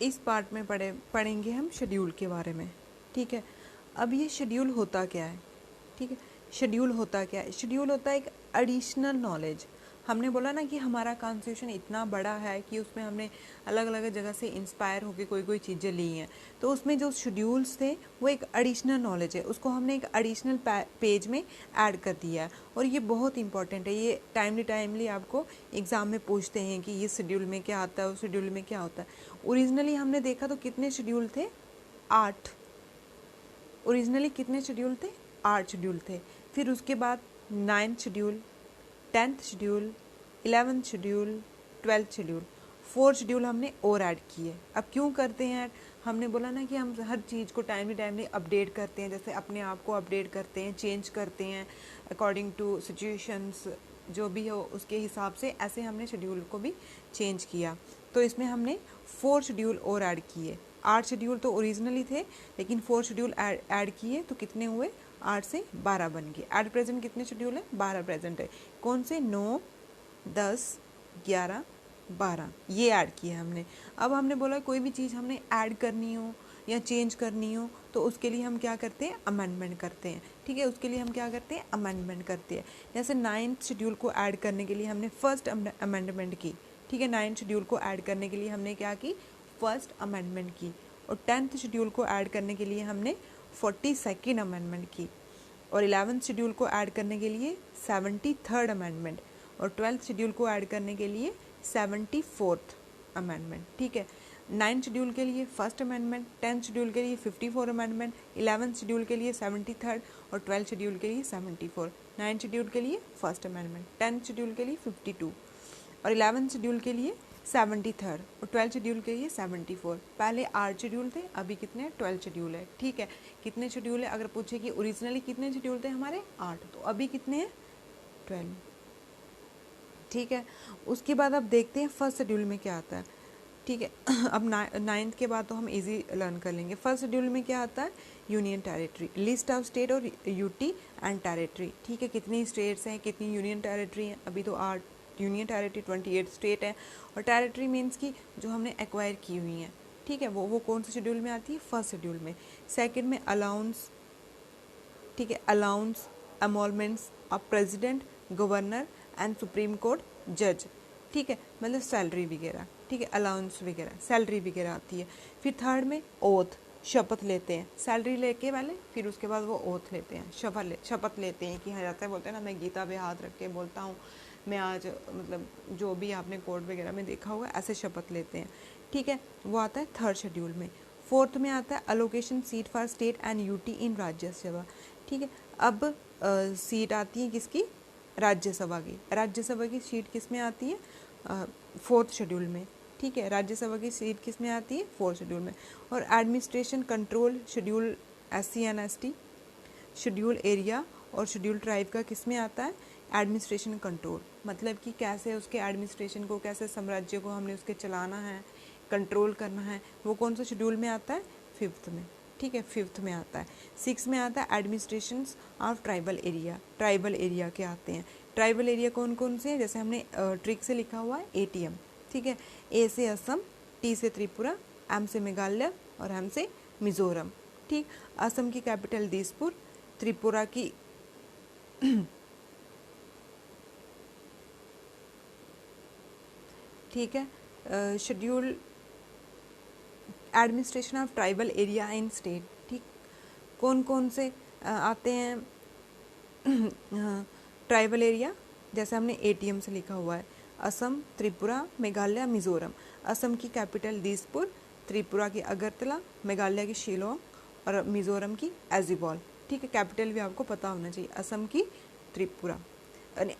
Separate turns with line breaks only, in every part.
इस पार्ट में पढ़ेंगे हम शेड्यूल के बारे में। ठीक है, अब ये शेड्यूल होता क्या है? ठीक है, शेड्यूल होता क्या है? शेड्यूल होता है एक एडिशनल नॉलेज। हमने बोला ना कि हमारा कॉन्स्टिट्यूशन इतना बड़ा है कि उसमें हमने अलग अलग जगह से इंस्पायर होकर कोई कोई चीज़ें ली हैं, तो उसमें जो शेड्यूल्स थे वो एक एडिशनल नॉलेज है, उसको हमने एक एडिशनल पेज में ऐड कर दिया है। और ये बहुत इंपॉर्टेंट है, ये टाइमली आपको एग्ज़ाम में पूछते हैं कि ये शेड्यूल में क्या आता है, उस शेड्यूल में क्या होता है। ओरिजिनली हमने देखा तो कितने शेड्यूल थे? 8। ओरिजिनली कितने शेड्यूल थे? 8 शेड्यूल थे। फिर उसके बाद 9th schedule, 10th schedule, 11th schedule, 12th schedule, 4 schedule हमने और ऐड किए। अब क्यों करते हैं ऐड? हमने बोला ना कि हम हर चीज़ को टाइमली अपडेट करते हैं, जैसे अपने आप को अपडेट करते हैं, चेंज करते हैं अकॉर्डिंग टू सिचुएशंस, जो भी हो उसके हिसाब से, ऐसे हमने शेड्यूल को भी चेंज किया। तो इसमें हमने 4 शेड्यूल और ऐड किए। 8 शेड्यूल तो ओरिजिनली थे, लेकिन 4 शेड्यूल ऐड किए तो कितने हुए? 8 से 12 बन गए। एट प्रेजेंट कितने शेड्यूल है? 12 प्रेजेंट है। कौन से? 9, 10, 11, 12 ये ऐड किए हमने। अब हमने बोला कोई भी चीज़ हमने ऐड करनी हो या चेंज करनी हो तो उसके लिए हम क्या करते हैं? अमेंडमेंट करते हैं। ठीक है, उसके लिए हम क्या करते हैं? अमेंडमेंट करते हैं। जैसे 9th शेड्यूल को ऐड करने के लिए हमने फर्स्ट अमेंडमेंट की। ठीक है, 9th शेड्यूल को ऐड करने के लिए हमने क्या की? फर्स्ट अमेंडमेंट की। और 10th शेड्यूल को ऐड करने के लिए हमने 42nd अमेंडमेंट की। और 11th शेड्यूल को ऐड करने के लिए 73rd अमेंडमेंट। और 12th शेड्यूल को ऐड करने के लिए 74th अमेंडमेंट। ठीक है, 9th शेड्यूल के लिए फर्स्ट अमेंडमेंट, 10th शेड्यूल के लिए 54 अमेंडमेंट, 11th शेड्यूल के लिए 73rd और 12th शेड्यूल के लिए 74। 9th शेड्यूल के लिए फर्स्ट अमेंडमेंट, 10th शेड्यूल के लिए 52 और 11th शेड्यूल के लिए 73rd और 12th शेड्यूल के लिए 74। पहले 8 शेड्यूल थे, अभी कितने? 12 शेड्यूल है। ठीक है, कितने शेड्यूल है? अगर पूछे कि ओरिजिनली कितने शेड्यूल थे हमारे? 8, तो अभी कितने हैं? 12। ठीक है, उसके बाद अब देखते हैं फर्स्ट शेड्यूल में क्या आता है। ठीक है, अब 9th के बाद तो हम इजी लर्न कर लेंगे। फर्स्ट शेड्यूल में क्या आता है? Union territory, list of state और यूटी एंड टेरिटरी। ठीक है, कितनी स्टेट्स हैं, कितनी यूनियन टेरिटरी हैं? अभी तो 8 यूनियन टेरिटरी, 28 स्टेट है। और टेरिटरी मीन्स की जो हमने एक्वायर की हुई हैं। ठीक है, वो कौन से शेड्यूल में आती है? फर्स्ट शेड्यूल में। सेकंड में अलाउंस। ठीक है, allowance, emoluments of president, governor and supreme court जज। ठीक है, मतलब सैलरी वगैरह। ठीक है, अलाउंस वगैरह, सैलरी वगैरह आती है। फिर थर्ड में ओथ, शपथ लेते हैं। सैलरी लेके पहले, फिर उसके बाद वो ओथ लेते हैं, शपथ लेते हैं कि हाँ जाते हैं, बोलते हैं ना, मैं गीता पे हाथ रख के बोलता हूँ मैं आज, मतलब जो भी आपने कोर्ट वगैरह में देखा होगा, ऐसे शपथ लेते हैं। ठीक है, वो आता है थर्ड शेड्यूल में। फोर्थ में आता है allocation seat for state and UT in Rajya Sabha. ठीक है, अब सीट आती है किसकी? राज्यसभा की। राज्यसभा की सीट किस में आती है? फोर्थ शेड्यूल में। ठीक है, राज्यसभा की सीट किस में आती है? फोर्थ शेड्यूल में। और administration control schedule SC and ST, schedule area और शेड्यूल ट्राइब का किस में आता है? एडमिनिस्ट्रेशन कंट्रोल, मतलब कि कैसे उसके एडमिनिस्ट्रेशन को, कैसे साम्राज्य को हमने उसके चलाना है, कंट्रोल करना है, वो कौन सा शेड्यूल में आता है? 5th में। ठीक है, 5th में आता है। 6th में आता है administration of tribal area. Tribal area के आते हैं। ट्राइबल एरिया कौन कौन से हैं? जैसे हमने ट्रिक से लिखा हुआ है ATM। ठीक है, A से असम, T से त्रिपुरा, M से मेघालय और M से मिजोरम। ठीक, असम की कैपिटल दिसपुर, त्रिपुरा की ठीक है, schedule administration of tribal area in state. ठीक, कौन कौन से आते हैं ट्राइबल एरिया? जैसे हमने ATM से लिखा हुआ है, असम, त्रिपुरा, मेघालय, मिजोरम। असम की कैपिटल दिसपुर, त्रिपुरा की अगरतला, मेघालय की शिलोंग और मिजोरम की एजिबॉल। ठीक है, कैपिटल भी आपको पता होना चाहिए। असम की त्रिपुरा,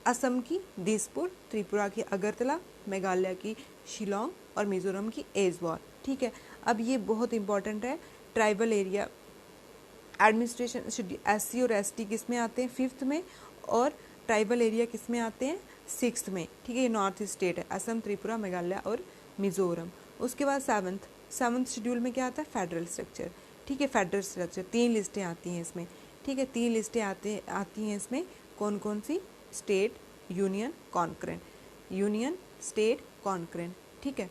असम की दिसपुर, त्रिपुरा की अगरतला, मेघालय की शिलोंग और मिजोरम की एजबॉल। ठीक है, अब ये बहुत इंपॉर्टेंट है। ट्राइबल एरिया एडमिनिस्ट्रेशन SC और ST किस में आते हैं? 5th में। और ट्राइबल एरिया किस में आते हैं? 6th में। ठीक है, ये नॉर्थ स्टेट है, असम, त्रिपुरा, मेघालय और मिजोरम। उसके बाद 7th शेड्यूल में क्या आता है? Federal structure. ठीक है, फेडरल स्ट्रक्चर 3 लिस्टें आती हैं इसमें। ठीक है, 3 लिस्टें आती हैं इसमें। कौन कौन सी? State, union, concurrent. Union, state, concurrent. ठीक है,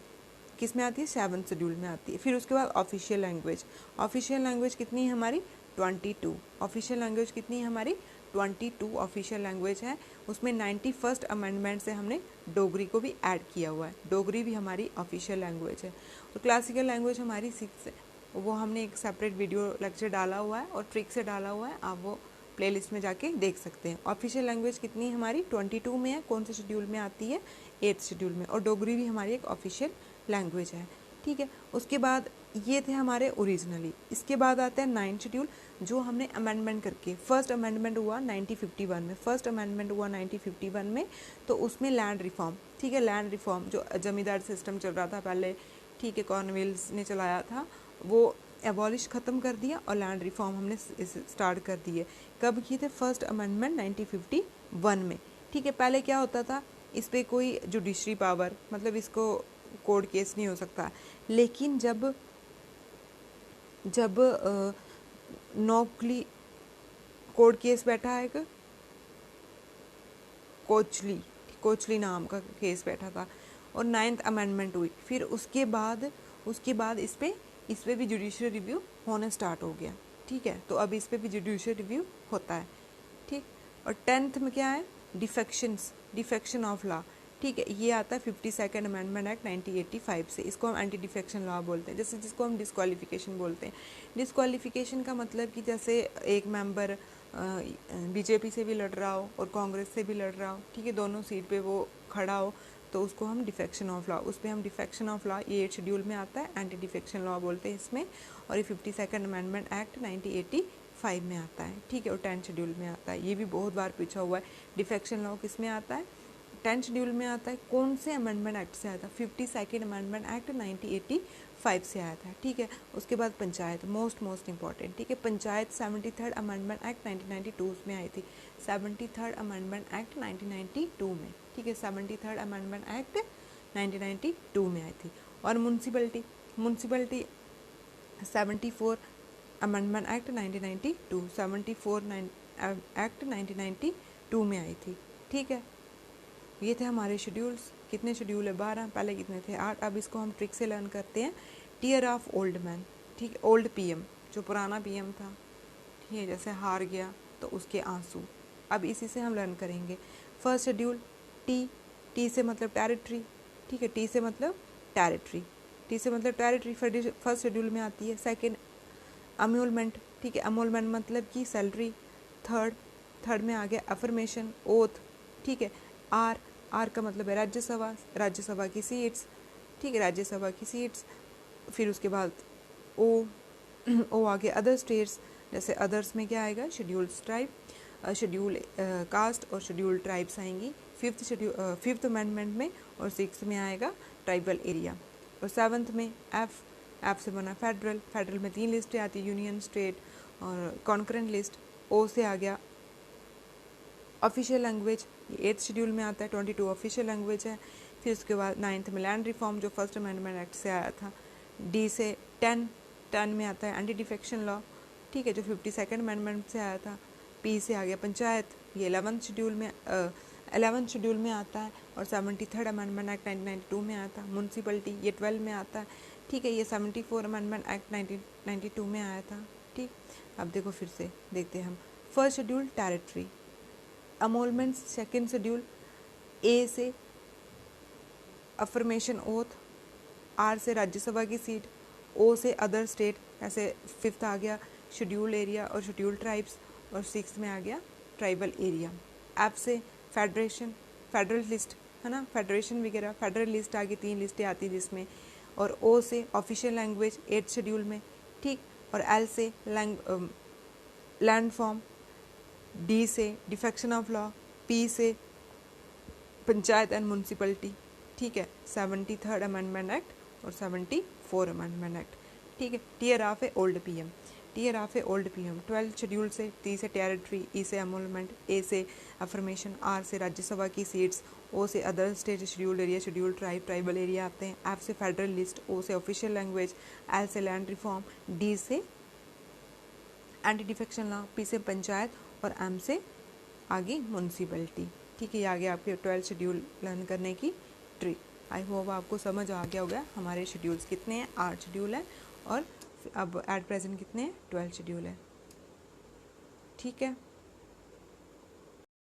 किस में आती है, 7th शेड्यूल में आती है। फिर उसके बाद ऑफिशियल लैंग्वेज, ऑफिशियल लैंग्वेज कितनी है हमारी, 22। ऑफिशियल लैंग्वेज कितनी है हमारी, 22 ऑफिशियल लैंग्वेज है। उसमें 91st अमेंडमेंट से हमने डोगरी को भी ऐड किया हुआ है, डोगरी भी हमारी ऑफिशियल लैंग्वेज है। और क्लासिकल लैंग्वेज हमारी 6 है, वो हमने एक सेपरेट वीडियो लेक्चर डाला हुआ है और ट्रिक से डाला हुआ है, आप वो प्लेलिस्ट में जाके देख सकते हैं। ऑफिशियल लैंग्वेज कितनी है हमारी, 22 में है। कौन से शेड्यूल में आती है, 8th शेड्यूल में। और डोगरी भी हमारी एक ऑफिशियल लैंग्वेज है, ठीक है। उसके बाद ये थे हमारे ओरिजिनली। इसके बाद आता है 9th शेड्यूल, जो हमने अमेंडमेंट करके, फर्स्ट अमेंडमेंट हुआ 1951 में, फर्स्ट अमेंडमेंट हुआ 1951 में। तो उसमें लैंड रिफॉर्म, ठीक है, लैंड रिफॉर्म जो जमींदार सिस्टम चल रहा था पहले, ठीक है, कॉर्नवेल्स ने चलाया था, वो एबॉलिश ख़त्म कर दिया और लैंड रिफॉर्म हमने स्टार्ट कर दिए। कब किए थे, फर्स्ट अमेंडमेंट 1951 में, ठीक है। पहले क्या होता था, इस पर कोई जुडिशरी पावर, मतलब इसको कोर्ट केस नहीं हो सकता। लेकिन जब नौकली कोर्ट केस बैठा है, एक कोचली नाम का केस बैठा था और 9th अमेंडमेंट हुई। फिर उसके बाद इस पे भी जुडिशियल रिव्यू होना स्टार्ट हो गया, ठीक है। तो अब इस पे भी जुडिशियल रिव्यू होता है, ठीक। और 10th में क्या है, डिफेक्शन ऑफ लॉ, ठीक है। ये आता है 52nd अमेंडमेंट एक्ट 1985 से। इसको हम एंटी डिफेक्शन लॉ बोलते हैं, जैसे जिसको हम डिस्क्वालिफिकेशन बोलते हैं। डिस्क्वालिफिकेशन का मतलब कि जैसे एक मेंबर बीजेपी से भी लड़ रहा हो और कांग्रेस से भी लड़ रहा हो, ठीक है, दोनों सीट पे वो खड़ा हो, तो उसको हम डिफेक्शन ऑफ लॉ, उस पर हम डिफेक्शन ऑफ लॉ, ये 8th शेड्यूल में आता है, एंटी डिफेक्शन लॉ बोलते हैं इसमें। और ये 52nd अमेंडमेंट एक्ट 1985 में आता है, ठीक है, और 10th शेड्यूल में आता है। ये भी बहुत बार पूछा हुआ है, डिफेक्शन लॉ किस में आता है, 10th शेड्यूल में आता है। कौन से अमेंडमेंट एक्ट से आया था, 52nd अमेंडमेंट एक्ट 1985 से आया था, ठीक है। उसके बाद पंचायत, मोस्ट इंपॉर्टेंट, ठीक है। पंचायत 73rd अमेंडमेंट एक्ट 1992 में आई थी, 73rd अमेंडमेंट एक्ट 1992 में, ठीक है, 73rd अमेंडमेंट एक्ट 1992 में आई थी। और म्यूनसिपलिटी 74 अमेंडमेंट एक्ट 1992, 74 एक्ट 1992 में आई थी, ठीक है। ये थे हमारे शेड्यूल्स। कितने शेड्यूल है, 12, पहले कितने थे, 8। अब इसको हम ट्रिक से लर्न करते हैं। टीयर ऑफ ओल्ड मैन, ठीक है, ओल्ड पीएम, जो पुराना पीएम था, ठीक है, जैसे हार गया तो उसके आंसू। अब इसी से हम लर्न करेंगे। फर्स्ट शेड्यूल, टी से मतलब टेरिटरी, ठीक है, टी से मतलब टेरिटरी, फर्स्ट शेड्यूल में आती है। सेकेंड अम्यूलमेंट, ठीक है, अम्यूलमेंट मतलब कि सैलरी। थर्ड में आ गया अफर्मेशन, ओथ, ठीक है। आर का मतलब है राज्यसभा की सीट्स, ठीक है, राज्यसभा की सीट्स। फिर उसके बाद ओ आ गया अदर स्टेट्स, जैसे अदर्स में क्या आएगा, शेड्यूल्ड ट्राइब, शेड्यूल कास्ट और शेड्यूल ट्राइब्स आएंगी फिफ्थ अमेंडमेंट में। और 6th में आएगा ट्राइबल एरिया। और 7th में एफ से बना फेडरल में 3 लिस्टें आती है, यूनियन, स्टेट और कॉन्करेंट लिस्ट। ओ से आ गया ऑफिशियल लैंग्वेज, 8th शेड्यूल में आता है, 22 ऑफिशियल लैंग्वेज है। फिर उसके बाद 9th में लैंड रिफॉर्म, जो फर्स्ट अमेंडमेंट एक्ट से आया था। डी से 10 में आता है एंटी डिफेक्शन लॉ, ठीक है, जो 52nd अमेंडमेंट से आया था। पी से आ गया पंचायत, ये 11th शेड्यूल में आता है। और 73rd अमेंडमेंट एक्ट 1992 में आया था। म्यूनसिपलिटी ये 12 में आता है, ठीक है, ये 74 अमेंडमेंट एक्ट 1992 में आया था, ठीक। अब देखो फिर से देखते हैं हम। First schedule territory, emolument. Second schedule, A से अफर्मेशन ओथ, आर से राज्यसभा की सीट, ओ से अदर स्टेट, ऐसे 5th आ गया शेड्यूल एरिया और शेड्यूल ट्राइब्स। और 6th में आ गया ट्राइबल एरिया। एफ से फेडरल लिस्ट, है ना, फेडरेशन वगैरह, फेडरल लिस्ट आ गई, 3 लिस्टें आती हैं जिसमें। और ओ से ऑफिशियल लैंग्वेज 8th शेड्यूल में, ठीक। और एल से लैंड फॉर्म, डी से डिफेक्शन ऑफ लॉ, पी से पंचायत एंड म्यूनसिपलिटी, ठीक है, 73rd अमेंडमेंट एक्ट और 74 अमेंडमेंट एक्ट, ठीक है। Tear of a old PM, 12th schedule से, टी से टेरिटरी, ई से अमोलमेंट, ए से अफर्मेशन, आर से राज्यसभा की सीट्स, ओ से other state schedule area, schedule tribal area आते हैं। एफ से फेडरल लिस्ट, ओ से ऑफिशियल लैंग्वेज, एल से लैंड रिफॉर्म, डी से एंटी डिफेक्शन लॉ, पी से पंचायत और एम से आगे म्यूनसिपलिटी, ठीक है। ये आगे आपके 12th शेड्यूल लर्न करने की ट्रिक। आई होप आपको समझ आ गया होगा हमारे शेड्यूल्स कितने हैं, 8 शेड्यूल है और अब एट प्रेजेंट कितने हैं, 12 शेड्यूल है। ठीक है।